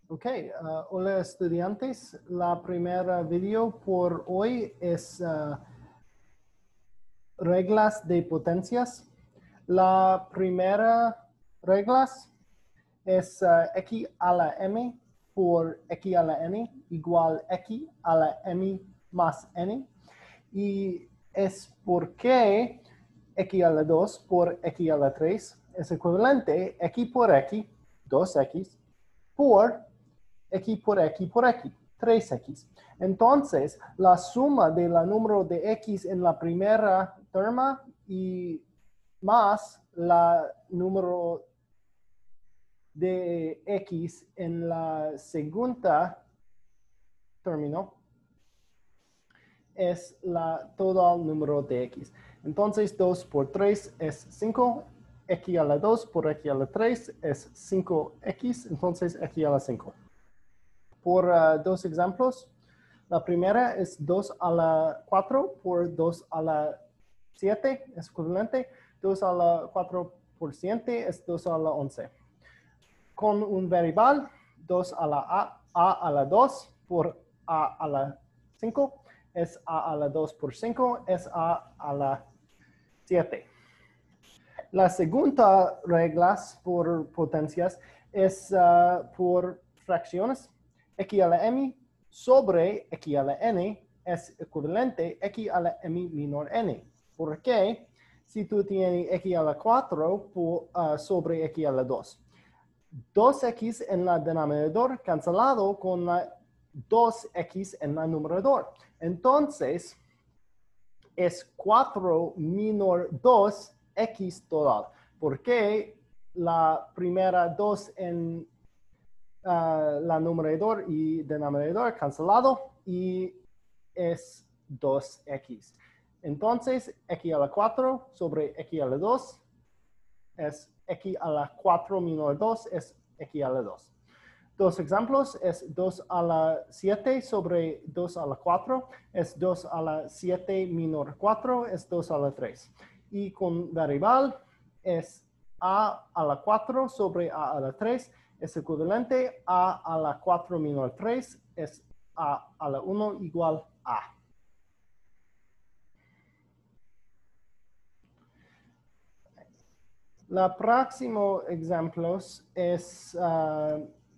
Ok, hola estudiantes. La primera video por hoy es reglas de potencias. La primera reglas es x a la m por x a la n igual x a la m más n. Y es porque x a la 2 por x a la 3 es equivalente x por x, 2x, por x por x por x, 3x. Entonces, la suma de la número de x en la primera terma y más la número de x en la segunda término es la total número de x. Entonces, 2 por 3 es 5. X a la 2 por x a la 3 es 5x. Entonces, x a la 5. Por dos ejemplos. La primera es 2 a la 4 por 2 a la 7, es equivalente. 2 a la 4 por 7 es 2 a la 11. Con un variable, 2 a la a la 2 por a la 5, es a la 2 por 5, es a la 7. La segunda regla por potencias es por fracciones. X a la m sobre x a la n es equivalente a x a la m menor n. ¿Por qué? Si tú tienes x a la 4 sobre x a la 2. 2x en la denominador cancelado con la 2x en la numerador. Entonces, es 4 menor 2x total. Porque la primera 2 en la numerador y denominador cancelado y es 2x. Entonces, x a la 4 sobre x a la 2 es x a la 4 menor 2 es x a la 2. Dos ejemplos es 2 a la 7 sobre 2 a la 4, es 2 a la 7 menor 4, es 2 a la 3. Y con variable es a la 4 sobre a la 3, es equivalente a la 4 menor 3, es a la 1 igual a. La próximo ejemplo es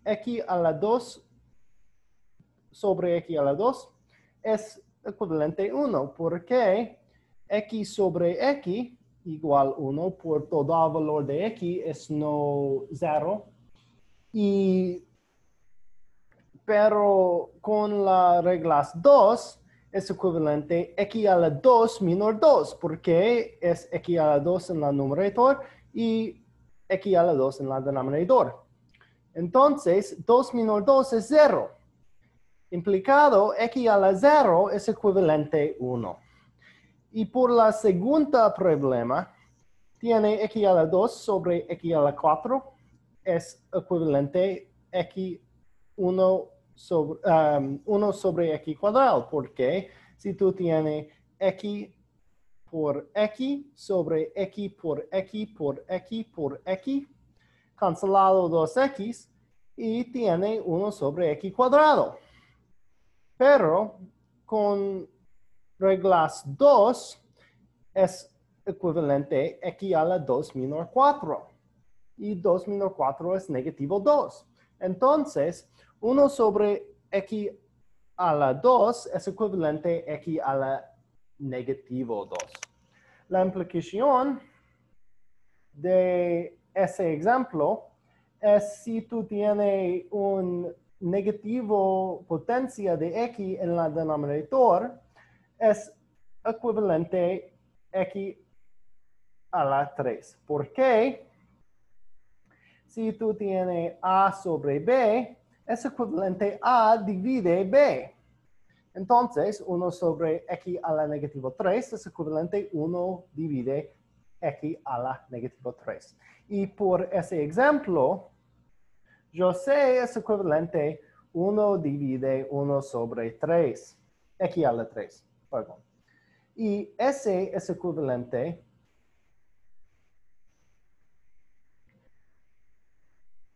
x a la 2 sobre x a la 2 es equivalente a 1 porque x sobre x igual 1 por todo valor de x es no 0. Pero con la regla 2 es equivalente a x a la 2 menor 2 porque es x a la 2 en la numerador y x a la 2 en la denominador. Entonces, 2 menor 2 es 0. Implicado, x a la 0 es equivalente a 1. Y por la segunda problema, tiene x a la 2 sobre x a la 4 es equivalente a x 1 sobre x cuadrado. Porque si tú tienes x por x sobre x por x por x por x, cancelado 2x y tiene 1 sobre x cuadrado. Pero con reglas 2 es equivalente a x a la 2 menor 4. Y 2 menor 4 es negativo 2. Entonces, 1 sobre x a la 2 es equivalente a x a la negativo 2. La implicación de ese ejemplo es si tú tienes un negativo potencia de x en la denominador, es equivalente a x a la 3. ¿Por qué? Si tú tienes a sobre b, es equivalente a divide b. Entonces, 1 sobre x a la negativo 3 es equivalente a 1 divide x a la negativo 3. Y por ese ejemplo, yo sé es equivalente a 1 divide 1 sobre 3, x a la 3, perdón. Y ese es equivalente a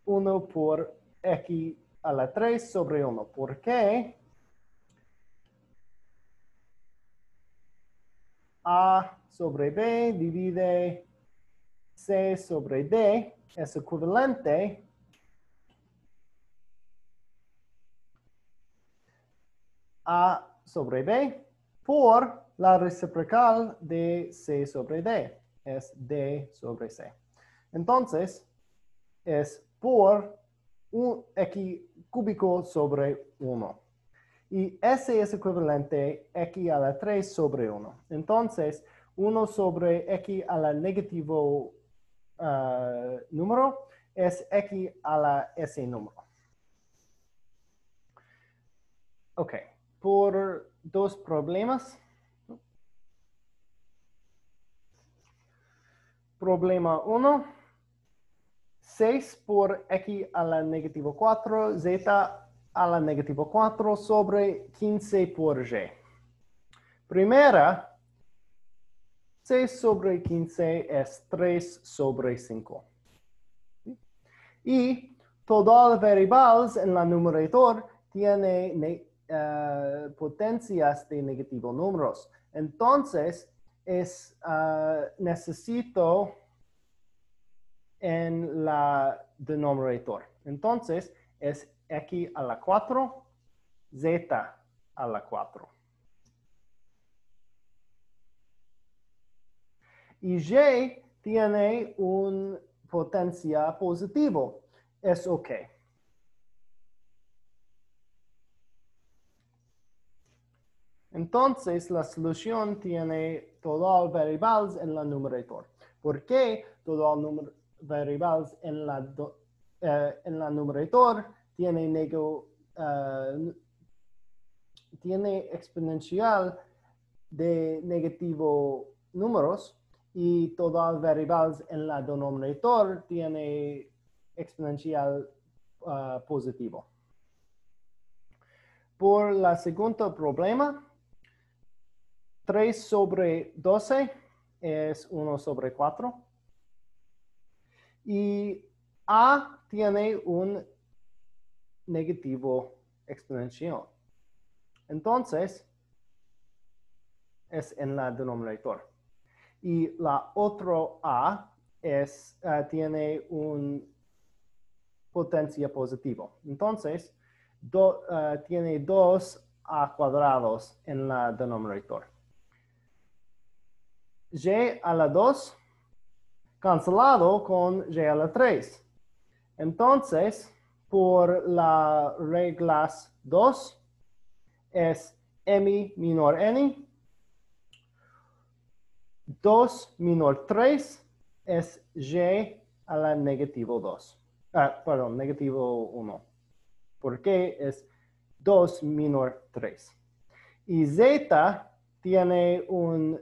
1 por x a la 3 sobre 1. ¿Por qué? A sobre B divide C sobre D es equivalente A sobre B por la reciprocal de C sobre D. Es D sobre C. Entonces, es por un X cúbico sobre 1. Y ese es equivalente a X a la 3 sobre 1. Entonces, 1 sobre X a la negativo número es X a la S número. Ok, por dos problemas. Problema 1. 6 por X a la negativo 4, Z a la negativo 4 sobre 15 por Y. Primera, 6 sobre 15 es 3 sobre 5. Y todas las variables en la numerator tiene potencias de negativo números. Entonces, necesito en la denominator. Entonces, es X a la 4, Z a la 4. Y Y tiene una potencia positivo. Es OK. Entonces, la solución tiene todas las variables en la numerator. ¿Por qué todas las variables en la numerator tiene exponencial de negativo números y todas las variables en la denominator tiene exponencial positivo? Por la segundo problema, 3 sobre 12 es 1 sobre 4. Y A tiene un negativo exponencial. Entonces, es en la denominator. Y la otra A tiene una potencia positiva. Entonces, tiene 2 A cuadrados en la denominator. Y a la 2 cancelado con Y a la 3. Entonces, por la reglas 2, es M menor N. 2 menor 3 es Y a la negativo 2. Perdón, negativo 1. Porque es 2 menor 3. Y Z tiene una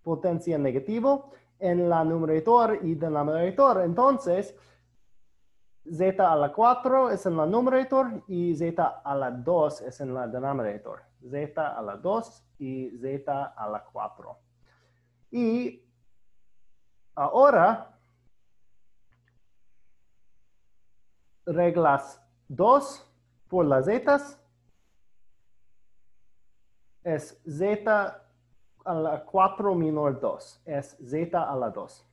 potencia negativa en la numerator y denominator. Entonces, Z a la 4 es en la numerator y Z a la 2 es en la denominator. Z a la 2 y Z a la 4. Y ahora, reglas 2 por las zetas es Z a la 4 menor 2. Es Z a la 2.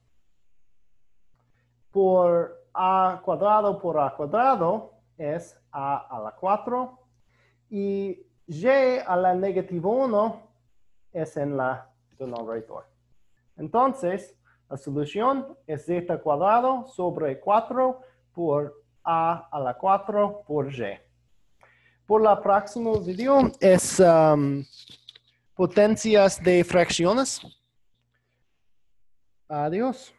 Por A cuadrado por A cuadrado es A a la 4. Y Y a la negativo 1 es en la denominator. Entonces, la solución es Z cuadrado sobre 4 por A a la 4 por Y. Por el próximo video es potencias de fracciones. Adiós.